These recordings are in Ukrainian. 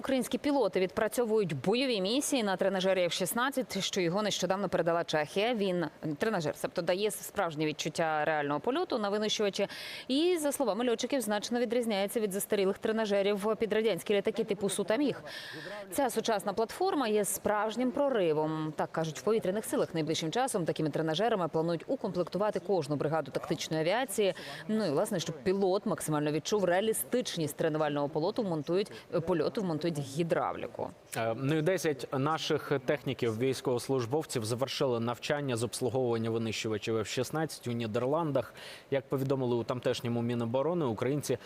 українські пілоти відпрацьовують бойові місії на тренажері F-16, що його нещодавно передала Чехія. Він, тренажер, тобто дає справжнє відчуття реального польоту на винищувачі. І, за словами льотчиків, значно відрізняється від застарілих тренажерів під радянські літаки типу Су-Міг. Ця сучасна платформа є справжнім проривом. Так кажуть в повітряних силах. Найближчим часом такими тренажерами планують укомплектувати кожну бригаду тактичної авіації. Ну і, власне, щоб пілот максимально відчув реалістичність тренувального польоту, вмонтують гідравліку. Ну і 10 наших техніків, військовослужбовців завершили навчання з обслуговування винищувачів F-16 у Нідерландах. Як повідомили у тамтешньому Міноборони, українці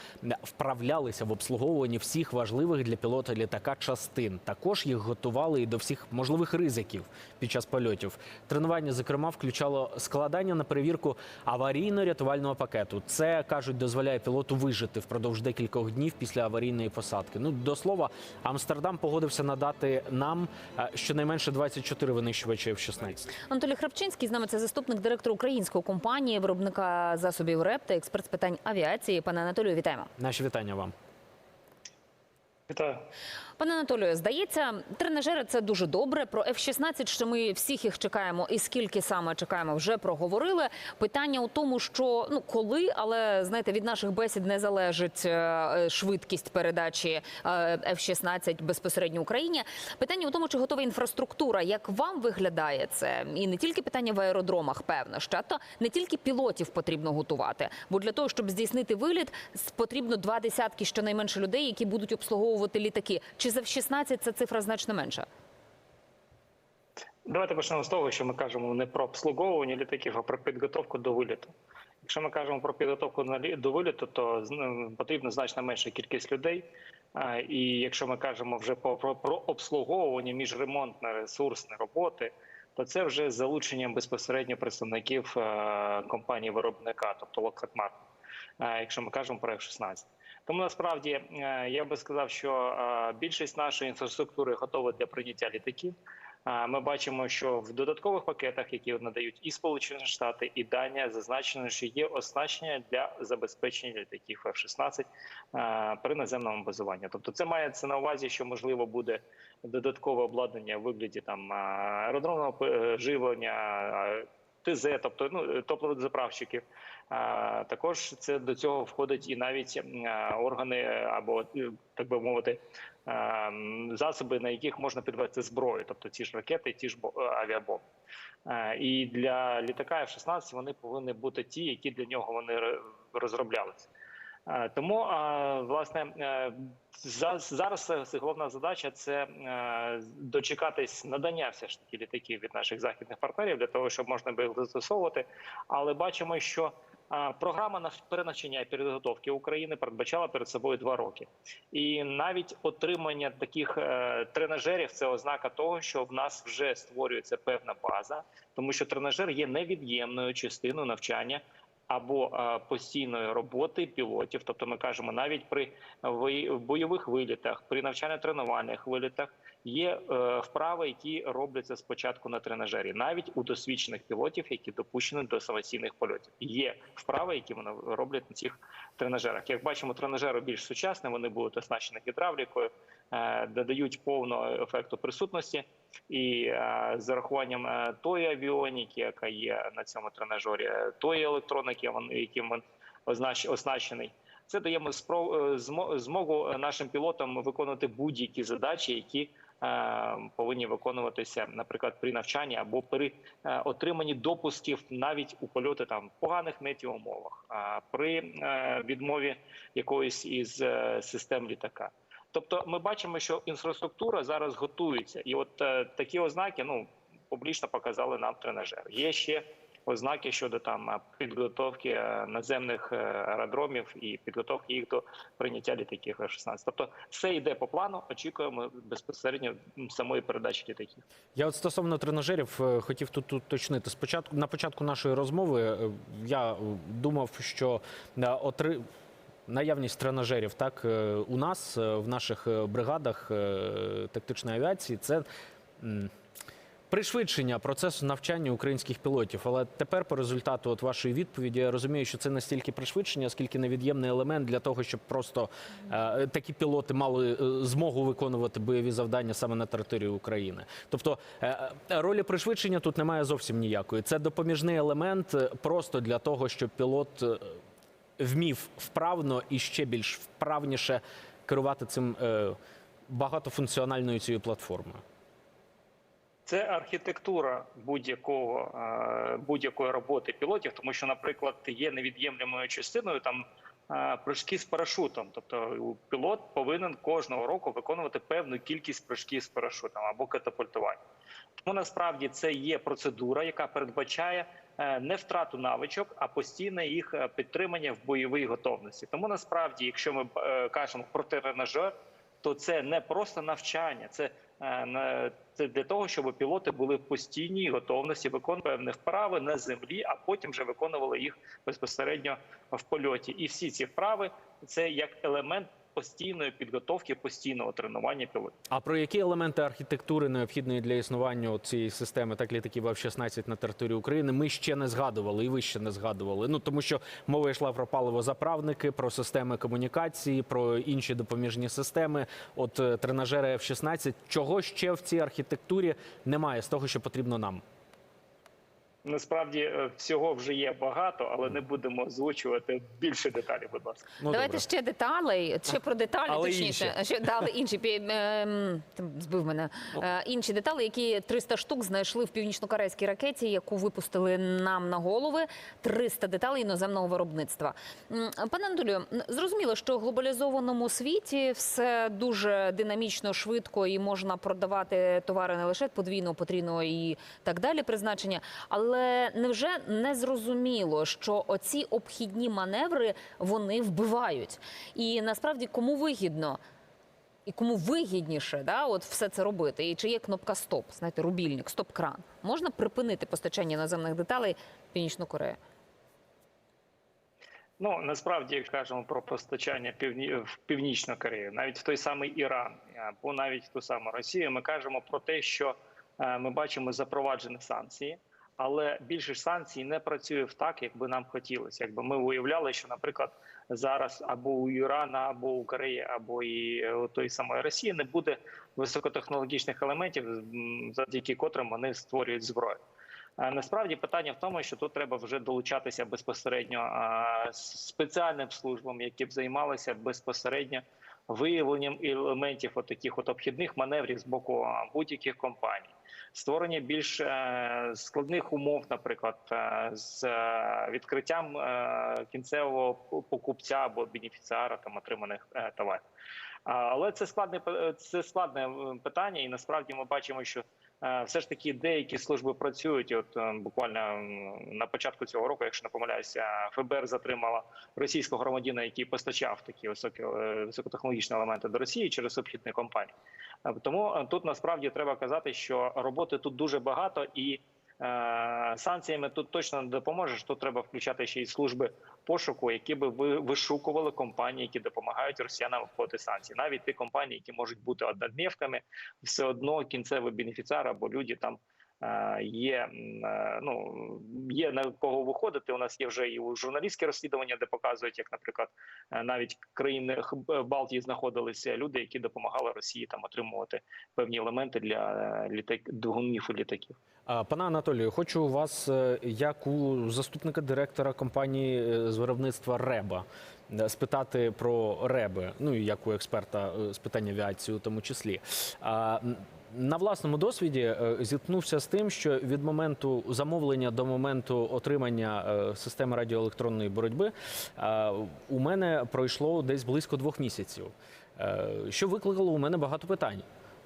вправлялися в обслуговуванні всіх важливих для пілота літака частин. Також їх готували і до всіх можливих ризиків під час польотів. Тренування, зокрема, включало складання на перевірку аварійно-рятувального пакету. Це, кажуть, дозволяє пілоту вижити впродовж декількох днів після аварійної посадки. Ну, до слова, Амстердам погодився надати нам щонайменше 24 винищувачі F-16. Анатолій Храпчинський з нами, це заступник директора української компанії, виробника засобів РЕП та експерт з питань авіації. Пане Анатолію, вітаємо. Наші вітання вам. Вітаю. Пане Анатолію, здається, тренажери – це дуже добре. Про F-16, що ми всіх їх чекаємо і скільки саме чекаємо, вже проговорили. Питання у тому, що, коли, але, знаєте, від наших бесід не залежить швидкість передачі F-16 безпосередньо Україні. Питання у тому, чи готова інфраструктура. Як вам виглядає це? І не тільки питання в аеродромах, певно, що не тільки пілотів потрібно готувати. Бо для того, щоб здійснити виліт, потрібно 20 щонайменше людей, які будуть обслуговувати літаки. Чи за F-16 ця цифра значно менша? Давайте почнемо з того, що ми кажемо не про обслуговування літаків, а про підготовку до виліту. Якщо ми кажемо про підготовку до виліту, то потрібна значно менша кількість людей. І якщо ми кажемо вже про обслуговування міжремонтно-ресурсні роботи, то це вже з залученням безпосередньо представників компанії-виробника, тобто Lockheed Martin, якщо ми кажемо про F-16. Тому насправді я би сказав, що більшість нашої інфраструктури готова для прийняття літаків. Ми бачимо, що в додаткових пакетах, які надають і Сполучені Штати, і Данія, зазначено, що є оснащення для забезпечення літаків F-16 при наземному базуванні. Тобто це мається на увазі, що можливо буде додаткове обладнання в вигляді аеродромного живлення, ТЗ, тобто топливозаправщиків. Також це до цього входить і навіть органи або, так би мовити, засоби, на яких можна підвести зброю, тобто ті ж ракети, ті ж авіабомби. І для літака F-16 вони повинні бути ті, які для нього вони розроблялися. Тому, власне, зараз головна задача – це дочекатись надання все ж таки літаків від наших західних партнерів, для того, щоб можна було їх застосовувати. Але бачимо, що програма перенавчання і підготовки України передбачала перед собою 2 роки. І навіть отримання таких тренажерів – це ознака того, що в нас вже створюється певна база, тому що тренажер є невід'ємною частиною навчання або постійної роботи пілотів. Тобто ми кажемо, навіть при бойових вилітах, при навчально-тренувальних вилітах є вправи, які робляться спочатку на тренажері. Навіть у досвідчених пілотів, які допущені до самостійних польотів. Є вправи, які вони роблять на цих тренажерах. Як бачимо, тренажери більш сучасні, вони будуть оснащені гідравлікою, додають повного ефекту присутності. І з урахуванням тої авіоніки, яка є на цьому тренажері, тої електроніки, яким він оснащений, це дає змогу нашим пілотам виконувати будь-які задачі, які повинні виконуватися, наприклад, при навчанні або при отриманні допусків навіть у польоти в поганих метеоумовах, при відмові якоїсь із систем літака. Тобто ми бачимо, що інфраструктура зараз готується. І от такі ознаки публічно показали нам тренажери. Є ще ознаки щодо підготовки наземних аеродромів і підготовки їх до прийняття літаків F-16. Тобто все йде по плану, очікуємо безпосередньо самої передачі літаків. Я от стосовно тренажерів хотів тут уточнити. На початку нашої розмови я думав, що наявність тренажерів у нас, в наших бригадах тактичної авіації, це пришвидшення процесу навчання українських пілотів. Але тепер по результату вашої відповіді я розумію, що це настільки пришвидшення, скільки невід'ємний елемент для того, щоб просто такі пілоти мали змогу виконувати бойові завдання саме на території України. Тобто ролі пришвидшення тут немає зовсім ніякої. Це допоміжний елемент просто для того, щоб пілот вмів вправно і ще більш вправніше керувати цим багатофункціональною цією платформою. Це архітектура будь-якої роботи пілотів, тому що, наприклад, є невід'ємною частиною там прыжки з парашутом. Тобто пілот повинен кожного року виконувати певну кількість прыжків з парашутом або катапультування. Тому насправді це є процедура, яка передбачає не втрату навичок, а постійне їх підтримання в бойовій готовності. Тому насправді, якщо ми кажемо про тренажер, то це не просто навчання, це для того, щоб пілоти були в постійній готовності виконувати певні вправи на землі, а потім вже виконували їх безпосередньо в польоті. І всі ці вправи – це як елемент постійної підготовки, постійного тренування пілотів. А про які елементи архітектури необхідної для існування цієї системи так літаків F-16 на території України ми ще не згадували, і ви ще не згадували? Ну, тому що мова йшла про паливозаправники, про системи комунікації, про інші допоміжні системи. От тренажери F-16. Чого ще в цій архітектурі немає з того, що потрібно нам? Насправді всього вже є багато, але не будемо озвучувати більше деталей, будь ласка. Ну, Давайте добре. ще деталей, ще про деталі, Але точніше. Ще дали інші, збив мене. Інші деталі, які 300 штук знайшли в північно-корейській ракеті, яку випустили нам на голови. 300 деталей іноземного виробництва. Пане Анатолію, зрозуміло, що в глобалізованому світі все дуже динамічно, швидко і можна продавати товари не лише подвійного, потрійного і так далі призначення, але невже не зрозуміло, що оці обхідні маневри, вони вбивають? І насправді кому вигідно і кому вигідніше от все це робити? І чи є кнопка «Стоп», знаєте, рубільник, стоп-кран? Можна припинити постачання іноземних деталей Північну Корею? Ну, насправді, як кажемо про постачання в Північну Корею, навіть в той самий Іран, або навіть в ту саму Росію, ми кажемо про те, що ми бачимо запроваджені санкції, але більшість санкцій не працює так, як би нам хотілося. Якби ми уявляли, що, наприклад, зараз або у Ірана, або у Кореї, або і у тої самої Росії не буде високотехнологічних елементів, завдяки котрим вони створюють зброю. Насправді питання в тому, що тут треба вже долучатися безпосередньо спеціальним службам, які б займалися безпосередньо виявленням елементів таких обхідних маневрів з боку будь-яких компаній. Створення більш складних умов, наприклад, з відкриттям кінцевого покупця або бенефіціара отриманих товарів. Але це складне питання, і насправді ми бачимо, що все ж таки деякі служби працюють. От буквально на початку цього року, якщо не помиляюся, ФБР затримала російського громадянина, який постачав такі високотехнологічні елементи до Росії через обхідні компанії. Тому тут насправді треба казати, що роботи тут дуже багато, і санкціями тут точно не допоможеш. Тут треба включати ще й служби пошуку, які би вишукували компанії, які допомагають росіянам обходити санкції. Навіть ті компанії, які можуть бути однодневками, все одно кінцевий бенефіціар або люди там є на кого виходити. У нас є вже і журналістські розслідування, де показують, як, наприклад, навіть в країнах Балтії знаходилися люди, які допомагали Росії там отримувати певні елементи для двигунів і літаків. Пане Анатолію, хочу у вас, як у заступника директора компанії з виробництва «Реба», спитати про «Реби», ну і як у експерта з питань авіації у тому числі. На власному досвіді зіткнувся з тим, що від моменту замовлення до моменту отримання системи радіоелектронної боротьби у мене пройшло десь близько 2 місяців, що викликало у мене багато питань.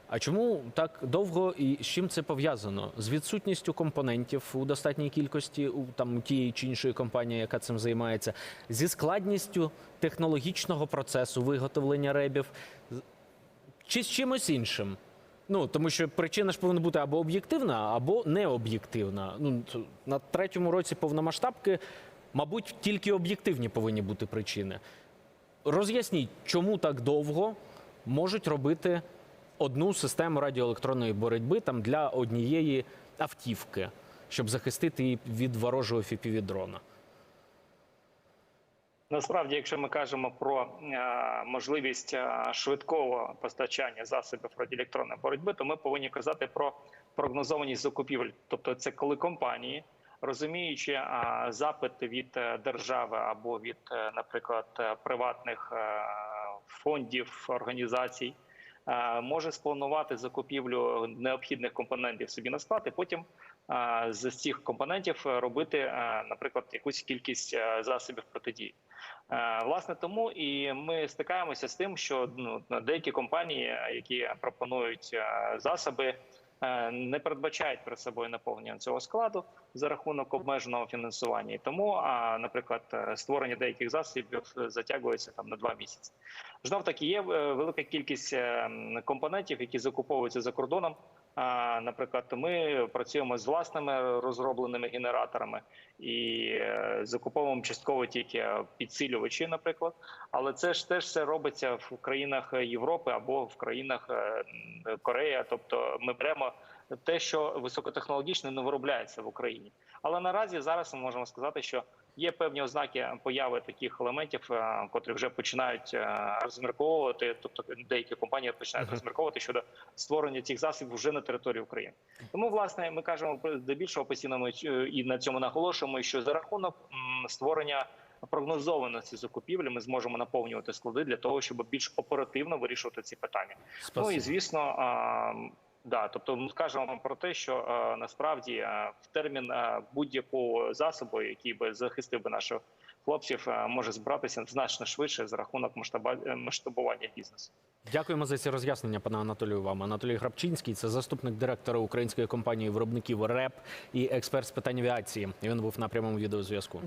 А чому так довго і з чим це пов'язано? З відсутністю компонентів у достатній кількості у тієї чи іншої компанії, яка цим займається, зі складністю технологічного процесу виготовлення ребів, чи з чимось іншим? Ну, тому що причина ж повинна бути або об'єктивна, або необ'єктивна. Ну, на 3-му році повномасштабки, мабуть, тільки об'єктивні повинні бути причини. Роз'ясніть, чому так довго можуть робити одну систему радіоелектронної боротьби там для однієї автівки, щоб захистити її від ворожого FPV-дрона? Насправді, якщо ми кажемо про можливість швидкого постачання засобів радіоелектронної боротьби, то ми повинні казати про прогнозованість закупівель. Тобто це коли компанії, розуміючи запит від держави або від, наприклад, приватних фондів, організацій, може спланувати закупівлю необхідних компонентів собі на склад і потім з цих компонентів робити, наприклад, якусь кількість засобів протидії. Власне, тому і ми стикаємося з тим, що деякі компанії, які пропонують засоби, не передбачають перед собою наповнення цього складу за рахунок обмеженого фінансування. І тому, наприклад, створення деяких засобів затягується там на 2 місяці. Знов таки є велика кількість компонентів, які закуповуються за кордоном. Наприклад, ми працюємо з власними розробленими генераторами і закуповуємо частково тільки підсилювачі, наприклад. Але це ж теж все робиться в країнах Європи або в країнах Кореї. Тобто ми беремо те, що високотехнологічно не виробляється в Україні. Але наразі зараз ми можемо сказати, що є певні ознаки появи таких елементів, котрі вже починають розмірковувати, тобто деякі компанії починають розмірковувати щодо створення цих засобів вже на території України. Тому, власне, ми кажемо здебільшого постійно ми і на цьому наголошуємо, що за рахунок створення прогнозованості закупівлі ми зможемо наповнювати склади для того, щоб більш оперативно вирішувати ці питання. Спасибо. Ну і звісно, да, тобто ми кажемо про те, що насправді в термін будь-якого засобу, який би захистив би наших хлопців, може збиратися значно швидше за рахунок масштабування бізнесу. Дякуємо за ці роз'яснення, пане Анатолію, вам. Анатолій Грабчинський – це заступник директора української компанії виробників РЕП і експерт з питань авіації. Він був на прямому відеозв'язку.